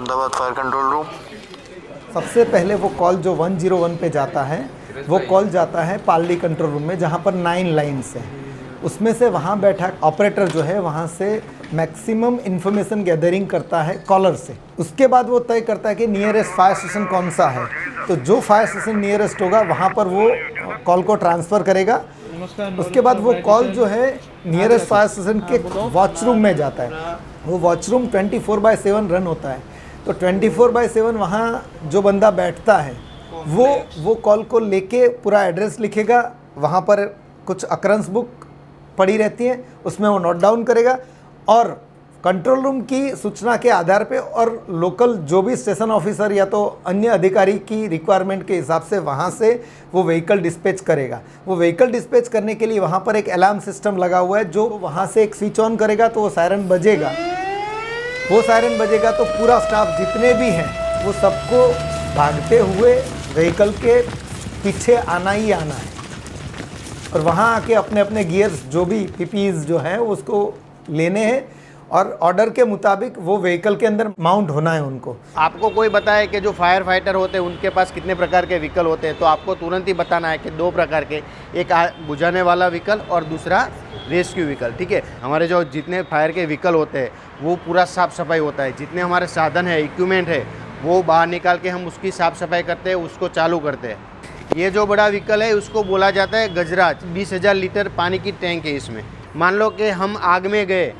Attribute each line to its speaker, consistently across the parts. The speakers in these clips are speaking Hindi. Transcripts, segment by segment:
Speaker 1: Ahmedabad fire control room.
Speaker 2: सबसे पहले वो कॉल जो 101 पे जाता है वो कॉल जाता है पालड़ी कंट्रोल रूम में, जहाँ पर 9 लाइन्स हैं। उसमें से वहाँ बैठा ऑपरेटर जो है वहाँ से मैक्सिमम इन्फॉर्मेशन गैदरिंग करता है कॉलर से। उसके बाद वो तय करता है कि नियरेस्ट फायर स्टेशन कौन सा है, तो जो फायर स्टेशन नियरेस्ट होगा वहाँ पर वो कॉल को ट्रांसफ़र करेगा। उसके बाद वो कॉल जो है नियरेस्ट फायर स्टेशन के वॉचरूम में जाता है। वो वॉचरूम 24/7 रन होता है, तो 24/7 वहाँ जो बंदा बैठता है वो कॉल को लेके पूरा एड्रेस लिखेगा। वहाँ पर कुछ अकरेंस बुक पड़ी रहती है, उसमें वो नोट डाउन करेगा और कंट्रोल रूम की सूचना के आधार पे और लोकल जो भी स्टेशन ऑफिसर या तो अन्य अधिकारी की रिक्वायरमेंट के हिसाब से वहाँ से वो व्हीकल डिस्पैच करेगा। वो व्हीकल डिस्पैच करने के लिए वहाँ पर एक अलार्म सिस्टम लगा हुआ है, जो वहाँ से एक स्विच ऑन करेगा तो वो सायरन बजेगा। वो सायरन बजेगा तो पूरा स्टाफ जितने भी हैं वो सबको भागते हुए व्हीकल के पीछे आना ही आना है और वहाँ आके अपने अपने गियर्स जो भी पीपीज जो है उसको लेने हैं और ऑर्डर के मुताबिक वो व्हीकल के अंदर माउंट होना है उनको।
Speaker 3: आपको कोई बताए कि जो फायर फाइटर होते हैं उनके पास कितने प्रकार के व्हीकल होते हैं, तो आपको तुरंत ही बताना है कि 2 प्रकार के, एक बुझाने वाला व्हीकल और दूसरा रेस्क्यू व्हीकल। ठीक है, हमारे जो जितने फायर के व्हीकल होते हैं वो पूरा साफ़ सफाई होता है। जितने हमारे साधन है, इक्विपमेंट है, वो बाहर निकाल के हम उसकी साफ़ सफाई करते हैं, उसको चालू करते हैं। ये जो बड़ा व्हीकल है उसको बोला जाता है गजराज। 20,000 लीटर पानी की टैंक है इसमें। मान लो कि हम आग में गए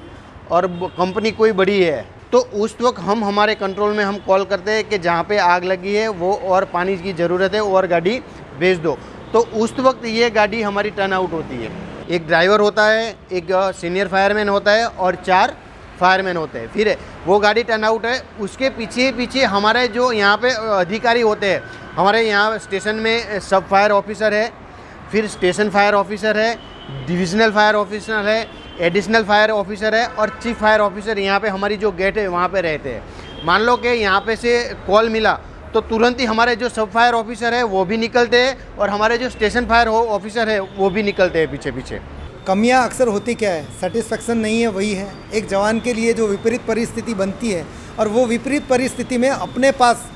Speaker 3: और कंपनी कोई बड़ी है, तो उस वक्त हम हमारे कंट्रोल में हम कॉल करते हैं कि जहाँ पे आग लगी है वो और पानी की ज़रूरत है और गाड़ी भेज दो, तो उस वक्त ये गाड़ी हमारी टर्न आउट होती है। एक ड्राइवर होता है, एक सीनियर फायरमैन होता है और 4 फायरमैन होते हैं। फिर वो गाड़ी टर्न आउट है, उसके पीछे पीछे हमारे जो यहाँ पे अधिकारी होते हैं, हमारे यहाँ स्टेशन में सब फायर ऑफिसर है, फिर स्टेशन फायर ऑफिसर है, डिविजनल फायर ऑफिसर है, एडिशनल फायर ऑफिसर है और चीफ फायर ऑफिसर यहाँ पे हमारी जो गेट है वहाँ पे रहते हैं। मान लो कि यहाँ पे से कॉल मिला तो तुरंत ही हमारे जो सब फायर ऑफिसर है वो भी निकलते हैं और हमारे जो स्टेशन फायर ऑफिसर है वो भी निकलते हैं पीछे पीछे।
Speaker 2: कमियां अक्सर होती क्या है, सेटिस्फेक्शन नहीं है, वही है एक जवान के लिए जो विपरीत परिस्थिति बनती है। और वो विपरीत परिस्थिति में अपने पास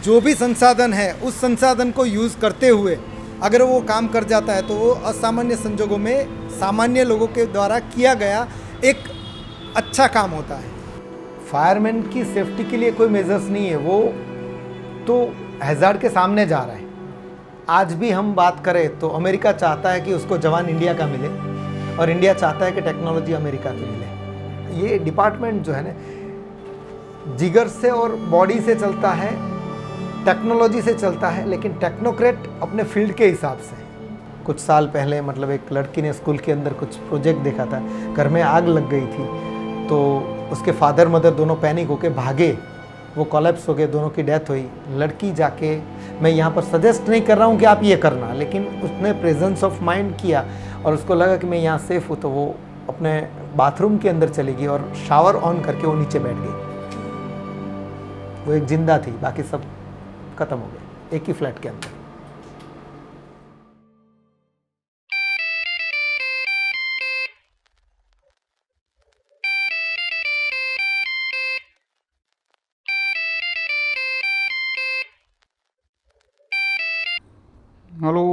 Speaker 2: जो भी संसाधन है उस संसाधन को यूज़ करते हुए अगर वो काम कर जाता है तो वो असामान्य संजोगों में सामान्य लोगों के द्वारा किया गया एक अच्छा काम होता है। फायरमैन की सेफ्टी के लिए कोई मेजर्स नहीं है, वो तो हैज़ार्ड के सामने जा रहा है। आज भी हम बात करें तो अमेरिका चाहता है कि उसको जवान इंडिया का मिले और इंडिया चाहता है कि टेक्नोलॉजी अमेरिका की मिले। ये डिपार्टमेंट जो है ना जिगर से और बॉडी से चलता है, टेक्नोलॉजी से चलता है, लेकिन टेक्नोक्रेट अपने फील्ड के हिसाब से। कुछ साल पहले मतलब एक लड़की ने स्कूल के अंदर कुछ प्रोजेक्ट देखा था, घर में आग लग गई थी, तो उसके फादर मदर दोनों पैनिक होके भागे, वो कोलैप्स हो गए, दोनों की डेथ हुई। लड़की जाके, मैं यहाँ पर सजेस्ट नहीं कर रहा हूँ कि आप ये करना, लेकिन उसने प्रेजेंस ऑफ माइंड किया और उसको लगा कि मैं यहाँ सेफ़ हूँ, तो वो अपने बाथरूम के अंदर चली गई और शावर ऑन करके वो नीचे बैठ गई। वो एक जिंदा थी, बाकी सब खत्म हो गए एक ही फ्लैट के अंदर।
Speaker 4: हेलो,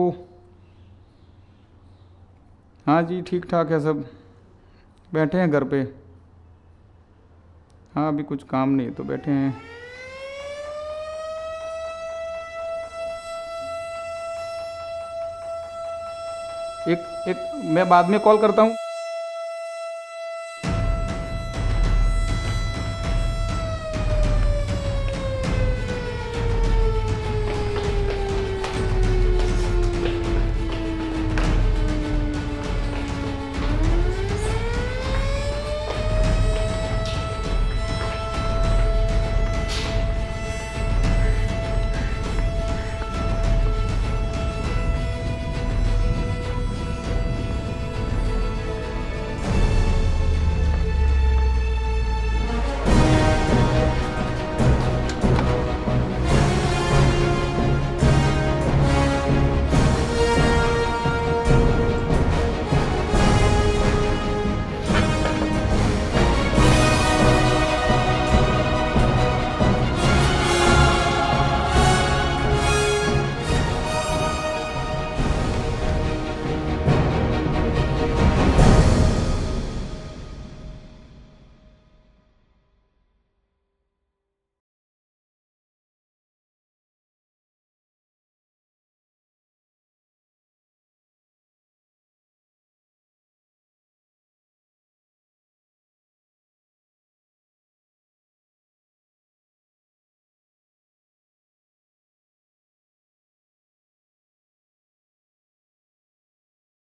Speaker 4: हाँ जी ठीक ठाक है सब, बैठे हैं घर पे। हाँ अभी कुछ काम नहीं है तो बैठे हैं। एक मैं बाद में कॉल करता हूँ।